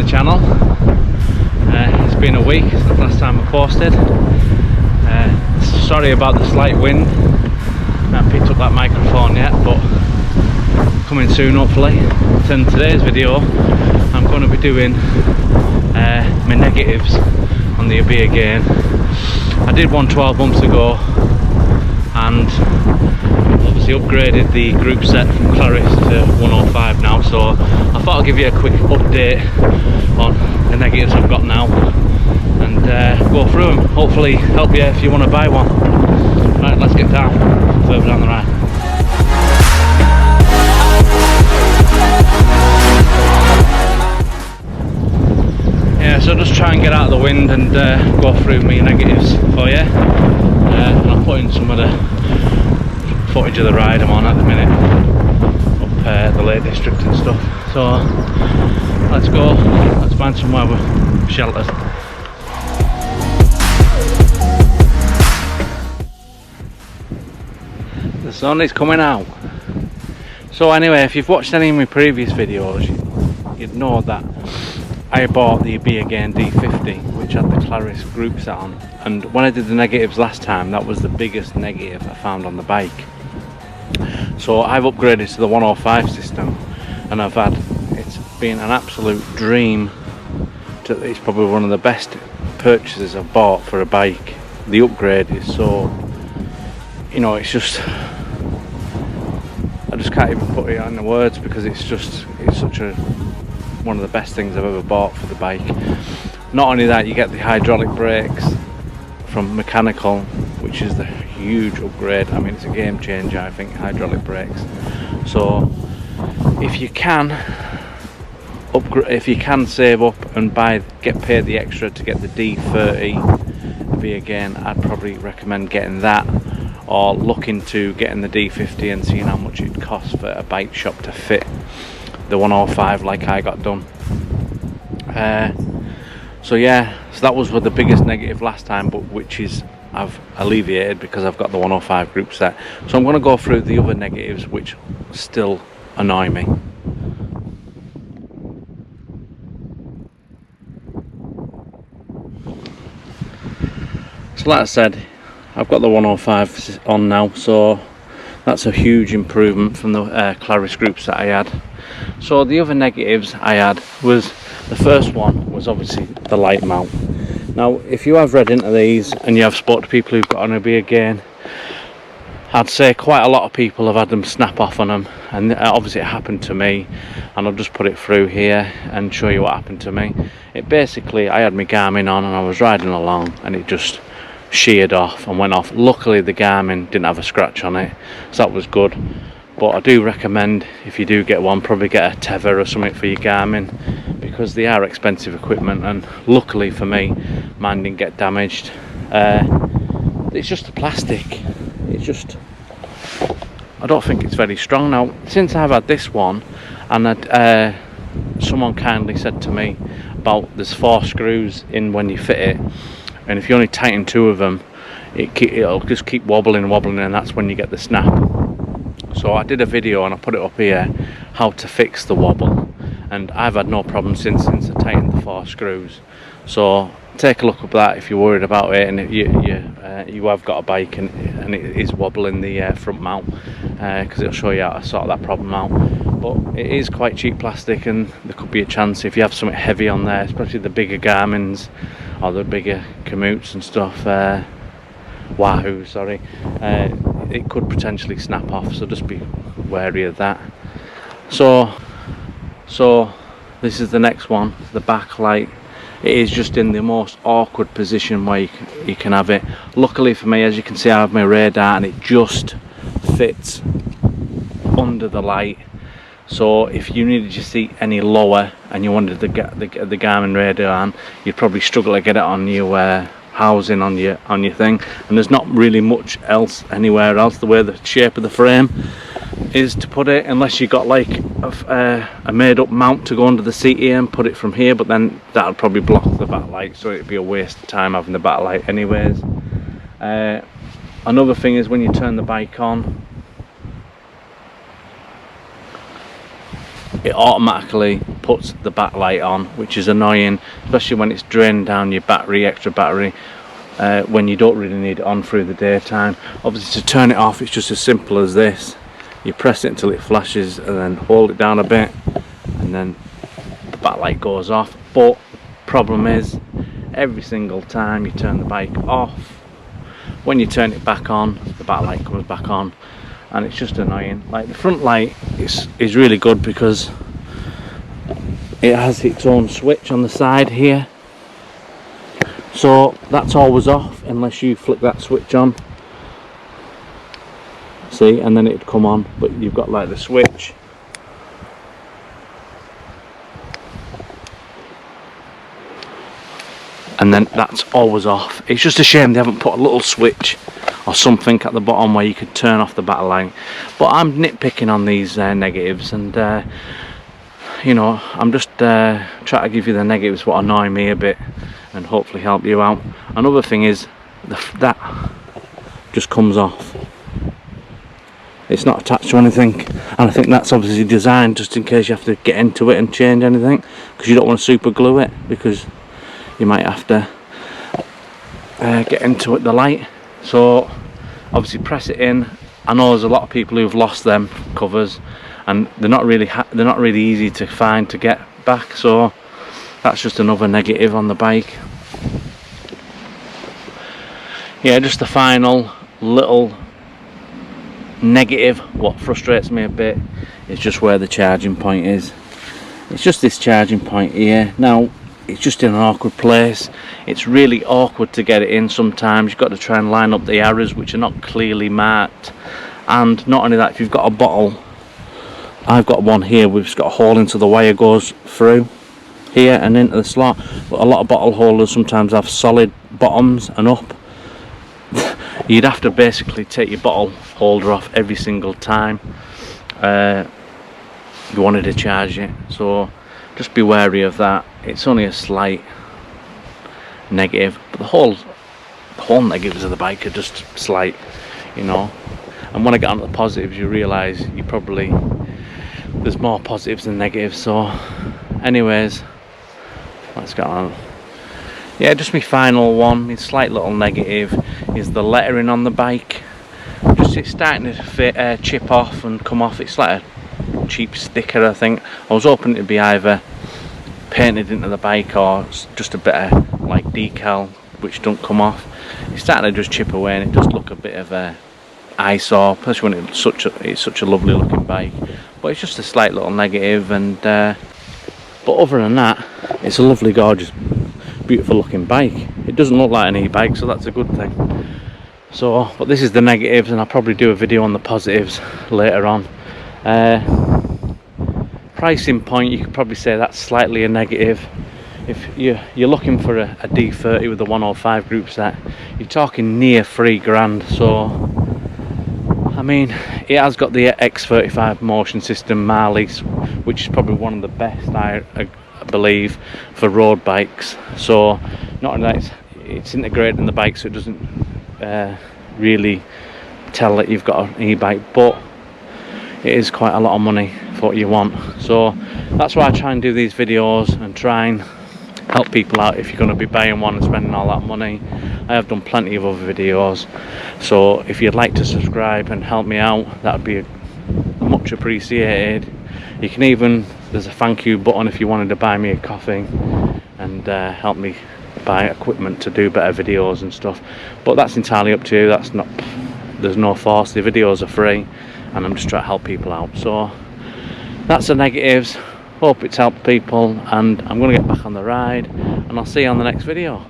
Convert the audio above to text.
the channel. It's been a week since the last time I posted. Sorry about the slight wind. I haven't picked up that microphone yet, but coming soon hopefully. So in today's video I'm going to be doing my negatives on the Orbea Gain. I did one 12 months ago and obviously upgraded the group set from Claris to 105 now, so I thought I'd give you a quick update on the negatives I've got now and go through them, hopefully help you if you want to buy one. Right, let's get down, further down the ride. Yeah, so just try and get out of the wind and go through my negatives for you. And I'll put in some of the footage of the ride I'm on at the minute, up the Lake District and stuff. So let's go, let's find somewhere we're sheltered. The sun is coming out. So anyway, if you've watched any of my previous videos, you'd know that I bought the Orbea Gain12, which had the Claris group set on, and when I did the negatives last time, that was the biggest negative I found on the bike. So I've upgraded to the 105 system, and it's been an absolute dream. It's probably one of the best purchases I've bought for a bike. The upgrade is so, you know, it's just, I just can't even put it into words because it's such a one of the best things I've ever bought for the bike. Not only that, you get the hydraulic brakes from mechanical, which is the huge upgrade. I mean, it's a game changer, I think, hydraulic brakes. So if you can save up and get paid the extra to get the D30 Orbea Gain, I'd probably recommend getting that, or look into getting the D50 and seeing how much it costs for a bike shop to fit the 105 like I got done. So yeah, so that was the biggest negative last time, but which is I've alleviated because I've got the 105 group set. So I'm going to go through the other negatives which still annoy me. So like I said, I've got the 105 on now, so that's a huge improvement from the Claris group set I had. So the other negatives I had was, the first one was obviously the light mount. Now if you have read into these and you have spoke to people who've got an Orbea Gain, I'd say quite a lot of people have had them snap off on them, and obviously it happened to me, and I'll just put it through here and show you what happened to me. It basically, I had my Garmin on and I was riding along and it just sheared off and went off. Luckily the Garmin didn't have a scratch on it, so that was good. But I do recommend, if you do get one, probably get a tether or something for your Garmin, because they are expensive equipment, and luckily for me, mine didn't get damaged. It's just the plastic. It's just, I don't think it's very strong. Now, since I've had this one, and someone kindly said to me about there's 4 screws in when you fit it, and if you only tighten 2 of them, it'll just keep wobbling, and that's when you get the snap. So I did a video and I put it up here, how to fix the wobble, and I've had no problem since I tightened the 4 screws. So take a look at that if you're worried about it, and if you have got a bike and it is wobbling the front mount, because it'll show you how to sort that problem out. But it is quite cheap plastic, and there could be a chance if you have something heavy on there, especially the bigger Garmins or the bigger Komoot's and stuff, Wahoo, sorry, it could potentially snap off, so just be wary of that. So this is the next one, the Backlight. It is just in the most awkward position where you can have it. Luckily for me, as you can see, I have my radar and it just fits under the light. So if you needed your seat any lower and you wanted the Garmin radar on, you'd probably struggle to get it on your housing on your thing, and there's not really much else anywhere else, the way the shape of the frame is, to put it, unless you got like a made up mount to go under the seat here and put it from here, but then that would probably block the backlight, so it'd be a waste of time having the backlight anyways. Another thing is when you turn the bike on, it automatically puts the backlight on, which is annoying, especially when it's drained down your battery, extra battery, when you don't really need it on through the daytime. Obviously, to turn it off, it's just as simple as this. You press it until it flashes and then hold it down a bit, and then the backlight goes off. But problem is, every single time you turn the bike off, when you turn it back on, the backlight comes back on, and it's just annoying. Like, the front light is really good because it has its own switch on the side here, so that's always off unless you flick that switch on. See, and then it'd come on, but you've got like the switch. And then that's always off. It's just a shame they haven't put a little switch or something at the bottom where you could turn off the backlight. But I'm nitpicking on these negatives, and you know, I'm just trying to give you the negatives what annoy me a bit and hopefully help you out. Another thing is that just comes off. It's not attached to anything, and I think that's obviously designed just in case you have to get into it and change anything, because you don't want to super glue it, because you might have to get into it, the light. So obviously press it in. I know there's a lot of people who've lost them covers, and they're not really easy to find to get back, so that's just another negative on the bike. Yeah, just the final little negative, what frustrates me a bit, is just where the charging point is. It's just this charging point here. Now, it's just in an awkward place. It's really awkward to get it in sometimes. You've got to try and line up the arrows, which are not clearly marked. And not only that, if you've got a bottle, I've got one here which has got a hole into the wire, goes through here and into the slot. But a lot of bottle holders sometimes have solid bottoms and up. You'd have to basically take your bottle holder off every single time you wanted to charge it, so just be wary of that. It's only a slight negative, but the whole negatives of the bike are just slight, you know. And when I get onto the positives, you realise there's more positives than negatives. So anyways, let's get on. Yeah, just my final one, my slight little negative, is the lettering on the bike. It's starting to chip off and come off. It's like a cheap sticker, I think. I was hoping it'd be either painted into the bike or just a bit of like decal which don't come off. It's starting to just chip away, and it does look a bit of a eyesore, especially when it's such a lovely looking bike. But it's just a slight little negative, and but other than that, it's a lovely, gorgeous, beautiful looking bike. It doesn't look like an e-bike, so that's a good thing. So, but this is the negatives, and I'll probably do a video on the positives later on. Pricing point, you could probably say that's slightly a negative. If you're looking for a D30 with the 105 group set, you're talking near £3,000. So I mean, it has got the X35 motion system Marley's, which is probably one of the best, I believe, for road bikes. So not only that, it's integrated in the bike, so it doesn't really tell that you've got an e-bike, but it is quite a lot of money for what you want. So that's why I try and do these videos and try and help people out if you're going to be buying one and spending all that money. I have done plenty of other videos, so if you'd like to subscribe and help me out, that would be much appreciated. You can even, there's a thank you button if you wanted to buy me a coffee and help me buy equipment to do better videos and stuff, but that's entirely up to you. That's not, there's no force. The videos are free and I'm just trying to help people out. So that's the negatives. Hope it's helped people, and I'm going to get back on the ride, and I'll see you on the next video.